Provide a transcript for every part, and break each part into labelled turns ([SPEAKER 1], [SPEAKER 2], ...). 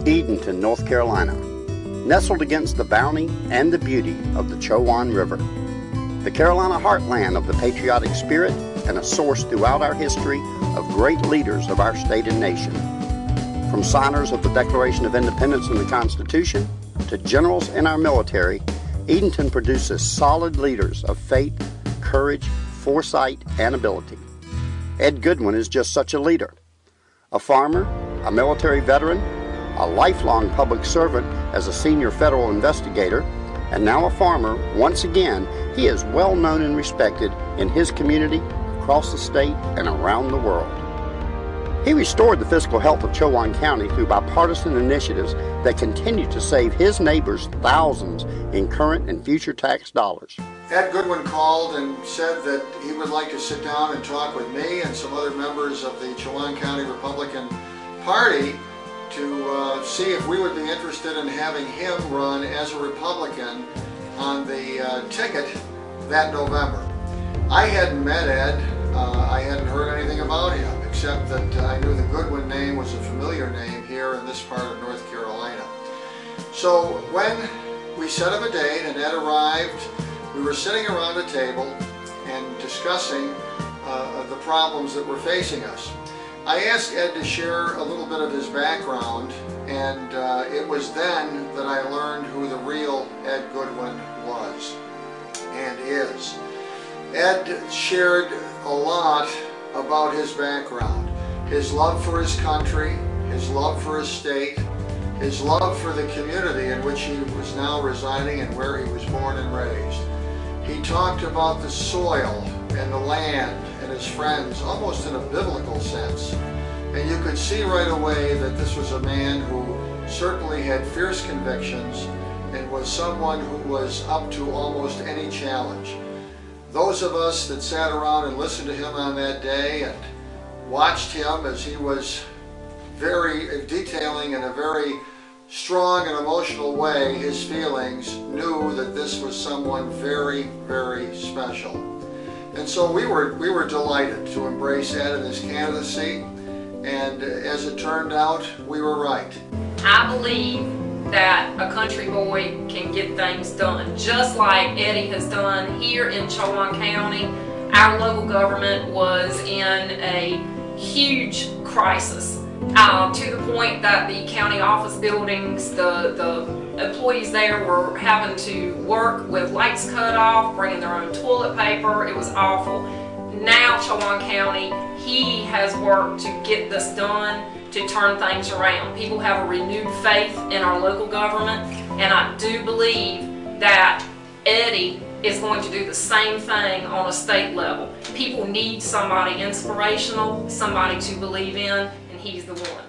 [SPEAKER 1] Edenton, North Carolina, nestled against the bounty and the beauty of the Chowan River, the Carolina heartland of the patriotic spirit and a source throughout our history of great leaders of our state and nation. From signers of the Declaration of Independence and the Constitution to generals in our military, Edenton produces solid leaders of faith, courage, foresight, and ability. Ed Goodwin is just such a leader. A farmer, a military veteran, a lifelong public servant as a senior federal investigator, and now a farmer, once again, he is well known and respected in his community, across the state, and around the world. He restored the fiscal health of Chowan County through bipartisan initiatives that continue to save his neighbors thousands in current and future tax dollars.
[SPEAKER 2] Ed Goodwin called and said that he would like to sit down and talk with me and some other members of the Chowan County Republican Party to see if we would be interested in having him run as a Republican on the ticket that November. I hadn't met Ed, I hadn't heard anything about him, except that I knew the Goodwin name was a familiar name here in this part of North Carolina. So when we set up a date and Ed arrived, we were sitting around a table and discussing the problems that were facing us. I asked Ed to share a little bit of his background, and it was then that I learned who the real Ed Goodwin was and is. Ed shared a lot about his background, his love for his country, his love for his state, his love for the community in which he was now residing and where he was born and raised. He talked about the soil and the land and his friends, almost in a biblical sense. And you could see right away that this was a man who certainly had fierce convictions and was someone who was up to almost any challenge. Those of us that sat around and listened to him on that day and watched him as he was very detailing in a very strong and emotional way his feelings, knew that this was someone very, very special. And so we were delighted to embrace Ed in his candidacy, and as it turned out, we were right.
[SPEAKER 3] I believe that a country boy can get things done, just like Eddie has done here in Chowan County. Our local government was in a huge crisis, to the point that the county office buildings, the employees there were having to work with lights cut off, bringing their own toilet paper. It was awful. Now Chowan County, he has worked to get this done, to turn things around. People have a renewed faith in our local government, and I do believe that Eddie is going to do the same thing on a state level. People need somebody inspirational, somebody to believe in, and he's the one.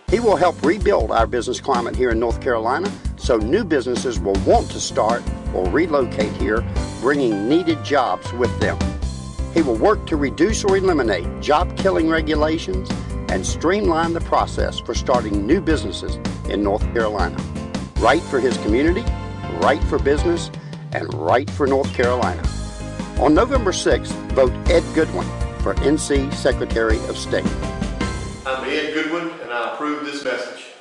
[SPEAKER 1] He will help rebuild our business climate here in North Carolina so new businesses will want to start or relocate here, bringing needed jobs with them. He will work to reduce or eliminate job-killing regulations and streamline the process for starting new businesses in North Carolina. Right for his community, right for business, and right for North Carolina. On November 6th, vote Ed Goodwin for NC Secretary of State.
[SPEAKER 4] I'm Ed Goodwin, and I approve this message.